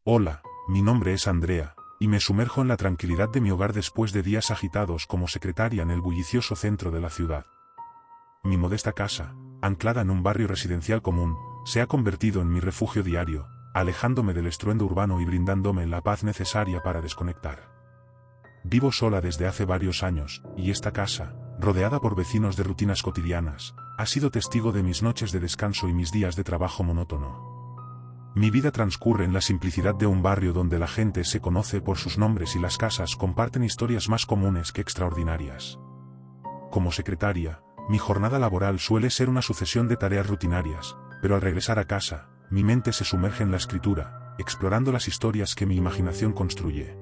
Hola, mi nombre es Andrea, y me sumerjo en la tranquilidad de mi hogar después de días agitados como secretaria en el bullicioso centro de la ciudad. Mi modesta casa, anclada en un barrio residencial común, se ha convertido en mi refugio diario, alejándome del estruendo urbano y brindándome la paz necesaria para desconectar. Vivo sola desde hace varios años, y esta casa, rodeada por vecinos de rutinas cotidianas, ha sido testigo de mis noches de descanso y mis días de trabajo monótono. Mi vida transcurre en la simplicidad de un barrio donde la gente se conoce por sus nombres y las casas comparten historias más comunes que extraordinarias. Como secretaria, mi jornada laboral suele ser una sucesión de tareas rutinarias, pero al regresar a casa, mi mente se sumerge en la escritura, explorando las historias que mi imaginación construye.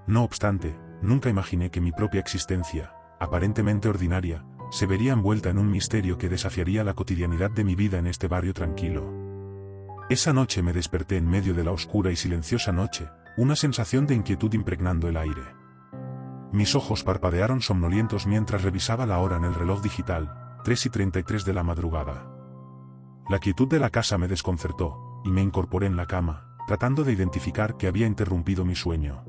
No obstante, nunca imaginé que mi propia existencia, aparentemente ordinaria, se vería envuelta en un misterio que desafiaría la cotidianidad de mi vida en este barrio tranquilo. Esa noche me desperté en medio de la oscura y silenciosa noche, una sensación de inquietud impregnando el aire. Mis ojos parpadearon somnolientos mientras revisaba la hora en el reloj digital, 3:33 de la madrugada. La quietud de la casa me desconcertó, y me incorporé en la cama, tratando de identificar qué había interrumpido mi sueño.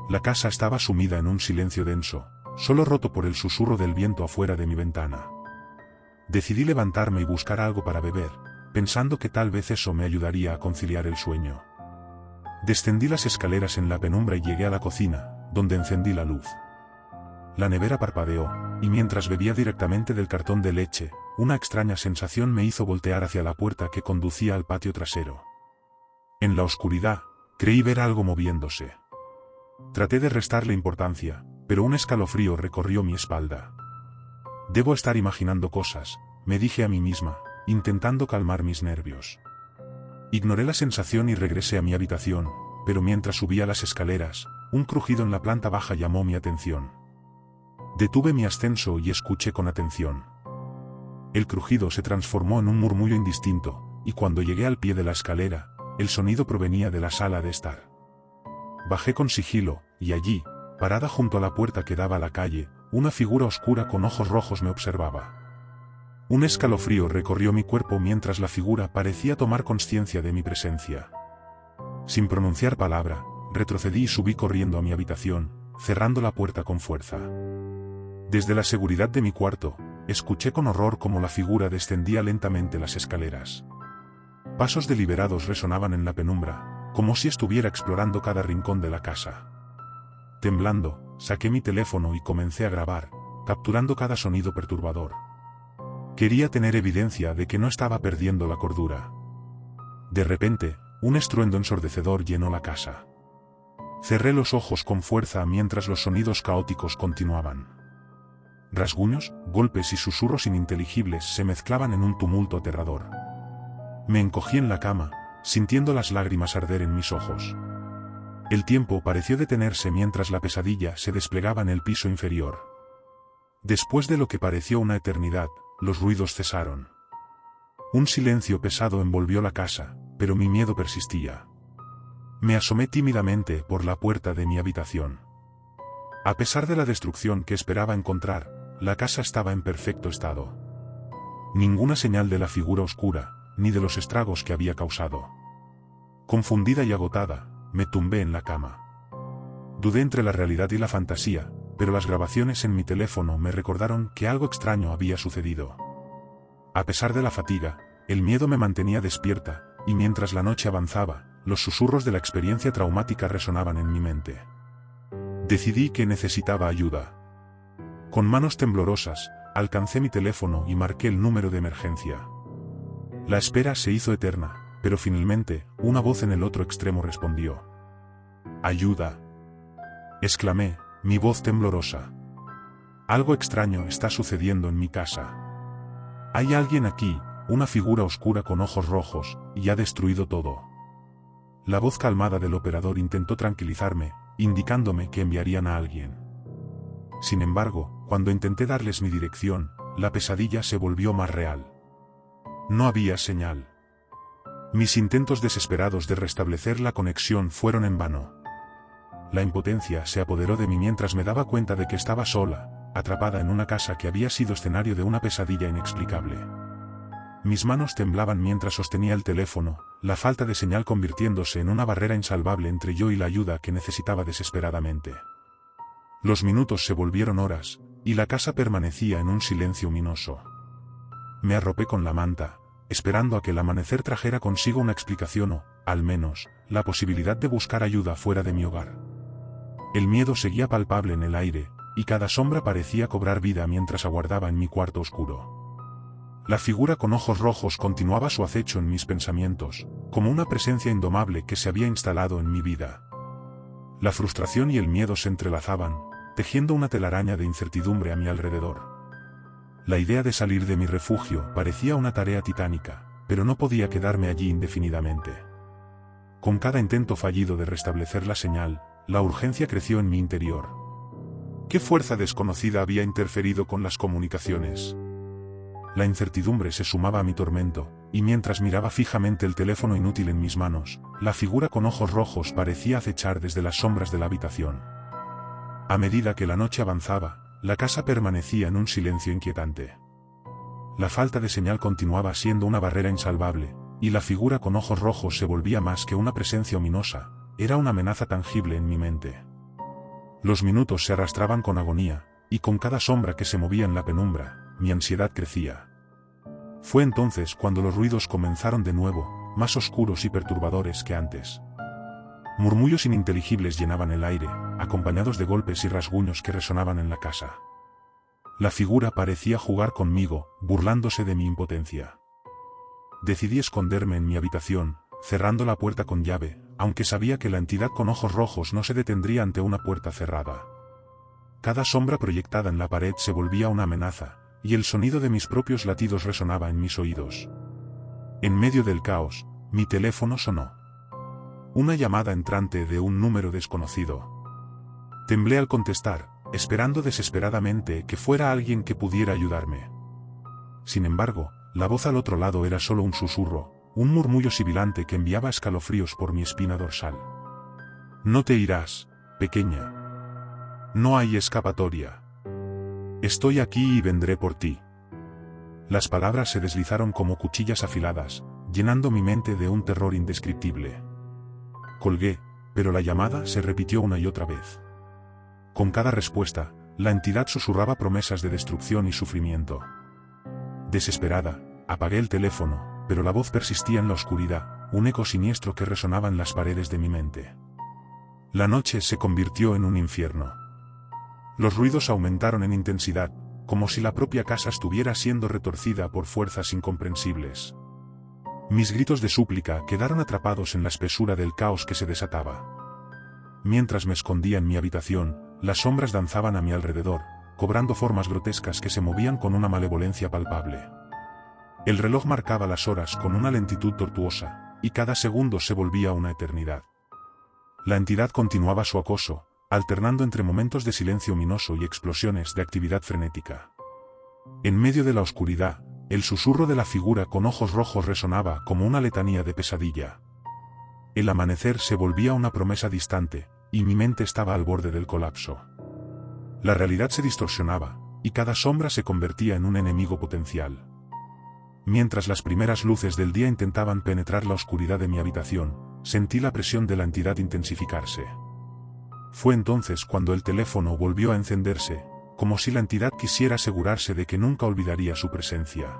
La casa estaba sumida en un silencio denso, solo roto por el susurro del viento afuera de mi ventana. Decidí levantarme y buscar algo para beber, pensando que tal vez eso me ayudaría a conciliar el sueño. Descendí las escaleras en la penumbra y llegué a la cocina, donde encendí la luz. La nevera parpadeó, y mientras bebía directamente del cartón de leche, una extraña sensación me hizo voltear hacia la puerta que conducía al patio trasero. En la oscuridad, creí ver algo moviéndose. Traté de restarle importancia, pero un escalofrío recorrió mi espalda. Debo estar imaginando cosas, me dije a mí misma, intentando calmar mis nervios. Ignoré la sensación y regresé a mi habitación, pero mientras subía las escaleras, un crujido en la planta baja llamó mi atención. Detuve mi ascenso y escuché con atención. El crujido se transformó en un murmullo indistinto, y cuando llegué al pie de la escalera, el sonido provenía de la sala de estar. Bajé con sigilo, y allí, parada junto a la puerta que daba a la calle, una figura oscura con ojos rojos me observaba. Un escalofrío recorrió mi cuerpo mientras la figura parecía tomar conciencia de mi presencia. Sin pronunciar palabra, retrocedí y subí corriendo a mi habitación, cerrando la puerta con fuerza. Desde la seguridad de mi cuarto, escuché con horror cómo la figura descendía lentamente las escaleras. Pasos deliberados resonaban en la penumbra, como si estuviera explorando cada rincón de la casa. Temblando, saqué mi teléfono y comencé a grabar, capturando cada sonido perturbador. Quería tener evidencia de que no estaba perdiendo la cordura. De repente, un estruendo ensordecedor llenó la casa. Cerré los ojos con fuerza mientras los sonidos caóticos continuaban. Rasguños, golpes y susurros ininteligibles se mezclaban en un tumulto aterrador. Me encogí en la cama, sintiendo las lágrimas arder en mis ojos. El tiempo pareció detenerse mientras la pesadilla se desplegaba en el piso inferior. Después de lo que pareció una eternidad, los ruidos cesaron. Un silencio pesado envolvió la casa, pero mi miedo persistía. Me asomé tímidamente por la puerta de mi habitación. A pesar de la destrucción que esperaba encontrar, la casa estaba en perfecto estado. Ninguna señal de la figura oscura, ni de los estragos que había causado. Confundida y agotada, me tumbé en la cama. Dudé entre la realidad y la fantasía, pero las grabaciones en mi teléfono me recordaron que algo extraño había sucedido. A pesar de la fatiga, el miedo me mantenía despierta, y mientras la noche avanzaba, los susurros de la experiencia traumática resonaban en mi mente. Decidí que necesitaba ayuda. Con manos temblorosas, alcancé mi teléfono y marqué el número de emergencia. La espera se hizo eterna, pero finalmente, una voz en el otro extremo respondió. «¡Ayuda!», exclamé, mi voz temblorosa. «Algo extraño está sucediendo en mi casa. Hay alguien aquí, una figura oscura con ojos rojos, y ha destruido todo». La voz calmada del operador intentó tranquilizarme, indicándome que enviarían a alguien. Sin embargo, cuando intenté darles mi dirección, la pesadilla se volvió más real. No había señal. Mis intentos desesperados de restablecer la conexión fueron en vano. La impotencia se apoderó de mí mientras me daba cuenta de que estaba sola, atrapada en una casa que había sido escenario de una pesadilla inexplicable. Mis manos temblaban mientras sostenía el teléfono, la falta de señal convirtiéndose en una barrera insalvable entre yo y la ayuda que necesitaba desesperadamente. Los minutos se volvieron horas, y la casa permanecía en un silencio ominoso. Me arropé con la manta, esperando a que el amanecer trajera consigo una explicación o, al menos, la posibilidad de buscar ayuda fuera de mi hogar. El miedo seguía palpable en el aire, y cada sombra parecía cobrar vida mientras aguardaba en mi cuarto oscuro. La figura con ojos rojos continuaba su acecho en mis pensamientos, como una presencia indomable que se había instalado en mi vida. La frustración y el miedo se entrelazaban, tejiendo una telaraña de incertidumbre a mi alrededor. La idea de salir de mi refugio parecía una tarea titánica, pero no podía quedarme allí indefinidamente. Con cada intento fallido de restablecer la señal, la urgencia creció en mi interior. ¿Qué fuerza desconocida había interferido con las comunicaciones? La incertidumbre se sumaba a mi tormento, y mientras miraba fijamente el teléfono inútil en mis manos, la figura con ojos rojos parecía acechar desde las sombras de la habitación. A medida que la noche avanzaba, la casa permanecía en un silencio inquietante. La falta de señal continuaba siendo una barrera insalvable, y la figura con ojos rojos se volvía más que una presencia ominosa, era una amenaza tangible en mi mente. Los minutos se arrastraban con agonía, y con cada sombra que se movía en la penumbra, mi ansiedad crecía. Fue entonces cuando los ruidos comenzaron de nuevo, más oscuros y perturbadores que antes. Murmullos ininteligibles llenaban el aire, acompañados de golpes y rasguños que resonaban en la casa. La figura parecía jugar conmigo, burlándose de mi impotencia. Decidí esconderme en mi habitación, cerrando la puerta con llave, aunque sabía que la entidad con ojos rojos no se detendría ante una puerta cerrada. Cada sombra proyectada en la pared se volvía una amenaza, y el sonido de mis propios latidos resonaba en mis oídos. En medio del caos, mi teléfono sonó. Una llamada entrante de un número desconocido. Temblé al contestar, esperando desesperadamente que fuera alguien que pudiera ayudarme. Sin embargo, la voz al otro lado era solo un susurro, un murmullo sibilante que enviaba escalofríos por mi espina dorsal. No te irás, pequeña. No hay escapatoria. Estoy aquí y vendré por ti. Las palabras se deslizaron como cuchillas afiladas, llenando mi mente de un terror indescriptible. Colgué, pero la llamada se repitió una y otra vez. Con cada respuesta, la entidad susurraba promesas de destrucción y sufrimiento. Desesperada, apagué el teléfono, pero la voz persistía en la oscuridad, un eco siniestro que resonaba en las paredes de mi mente. La noche se convirtió en un infierno. Los ruidos aumentaron en intensidad, como si la propia casa estuviera siendo retorcida por fuerzas incomprensibles. Mis gritos de súplica quedaron atrapados en la espesura del caos que se desataba. Mientras me escondía en mi habitación, las sombras danzaban a mi alrededor, cobrando formas grotescas que se movían con una malevolencia palpable. El reloj marcaba las horas con una lentitud tortuosa, y cada segundo se volvía una eternidad. La entidad continuaba su acoso, alternando entre momentos de silencio ominoso y explosiones de actividad frenética. En medio de la oscuridad, el susurro de la figura con ojos rojos resonaba como una letanía de pesadilla. El amanecer se volvía una promesa distante, y mi mente estaba al borde del colapso. La realidad se distorsionaba, y cada sombra se convertía en un enemigo potencial. Mientras las primeras luces del día intentaban penetrar la oscuridad de mi habitación, sentí la presión de la entidad intensificarse. Fue entonces cuando el teléfono volvió a encenderse, como si la entidad quisiera asegurarse de que nunca olvidaría su presencia.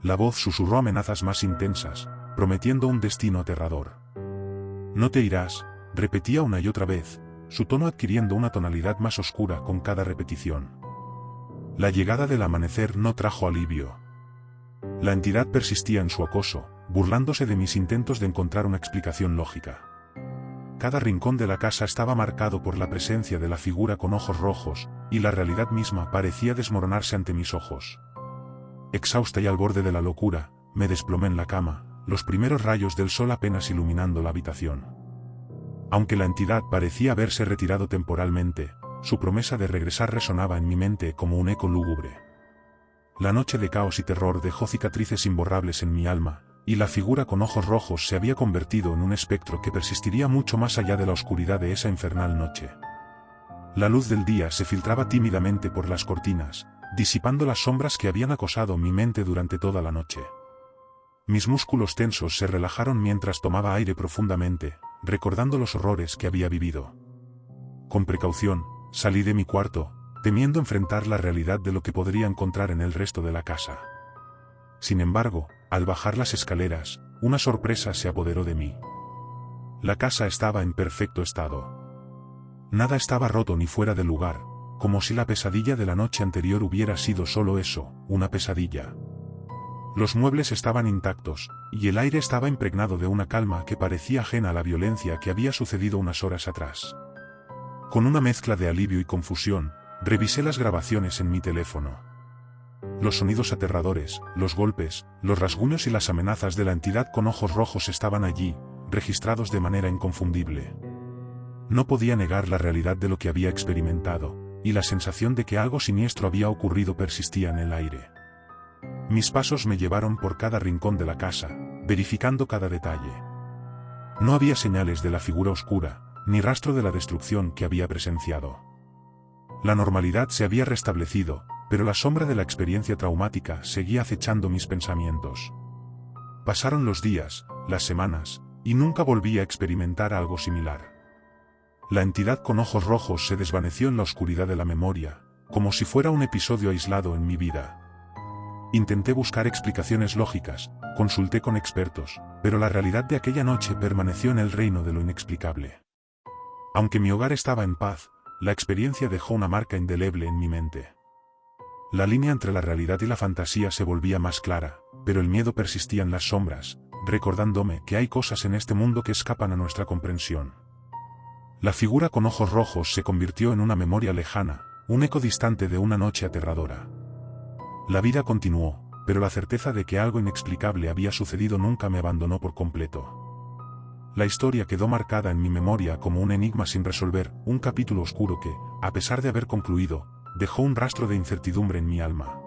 La voz susurró amenazas más intensas, prometiendo un destino aterrador. No te irás, repetía una y otra vez, su tono adquiriendo una tonalidad más oscura con cada repetición. La llegada del amanecer no trajo alivio. La entidad persistía en su acoso, burlándose de mis intentos de encontrar una explicación lógica. Cada rincón de la casa estaba marcado por la presencia de la figura con ojos rojos, y la realidad misma parecía desmoronarse ante mis ojos. Exhausta y al borde de la locura, me desplomé en la cama, los primeros rayos del sol apenas iluminando la habitación. Aunque la entidad parecía haberse retirado temporalmente, su promesa de regresar resonaba en mi mente como un eco lúgubre. La noche de caos y terror dejó cicatrices imborrables en mi alma, y la figura con ojos rojos se había convertido en un espectro que persistiría mucho más allá de la oscuridad de esa infernal noche. La luz del día se filtraba tímidamente por las cortinas, disipando las sombras que habían acosado mi mente durante toda la noche. Mis músculos tensos se relajaron mientras tomaba aire profundamente, recordando los horrores que había vivido. Con precaución, salí de mi cuarto, temiendo enfrentar la realidad de lo que podría encontrar en el resto de la casa. Sin embargo, al bajar las escaleras, una sorpresa se apoderó de mí. La casa estaba en perfecto estado. Nada estaba roto ni fuera de lugar, como si la pesadilla de la noche anterior hubiera sido solo eso, una pesadilla. Los muebles estaban intactos, y el aire estaba impregnado de una calma que parecía ajena a la violencia que había sucedido unas horas atrás. Con una mezcla de alivio y confusión, revisé las grabaciones en mi teléfono. Los sonidos aterradores, los golpes, los rasguños y las amenazas de la entidad con ojos rojos estaban allí, registrados de manera inconfundible. No podía negar la realidad de lo que había experimentado, y la sensación de que algo siniestro había ocurrido persistía en el aire. Mis pasos me llevaron por cada rincón de la casa, verificando cada detalle. No había señales de la figura oscura, ni rastro de la destrucción que había presenciado. La normalidad se había restablecido, pero la sombra de la experiencia traumática seguía acechando mis pensamientos. Pasaron los días, las semanas, y nunca volví a experimentar algo similar. La entidad con ojos rojos se desvaneció en la oscuridad de la memoria, como si fuera un episodio aislado en mi vida. Intenté buscar explicaciones lógicas, consulté con expertos, pero la realidad de aquella noche permaneció en el reino de lo inexplicable. Aunque mi hogar estaba en paz, la experiencia dejó una marca indeleble en mi mente. La línea entre la realidad y la fantasía se volvía más clara, pero el miedo persistía en las sombras, recordándome que hay cosas en este mundo que escapan a nuestra comprensión. La figura con ojos rojos se convirtió en una memoria lejana, un eco distante de una noche aterradora. La vida continuó, pero la certeza de que algo inexplicable había sucedido nunca me abandonó por completo. La historia quedó marcada en mi memoria como un enigma sin resolver, un capítulo oscuro que, a pesar de haber concluido, dejó un rastro de incertidumbre en mi alma.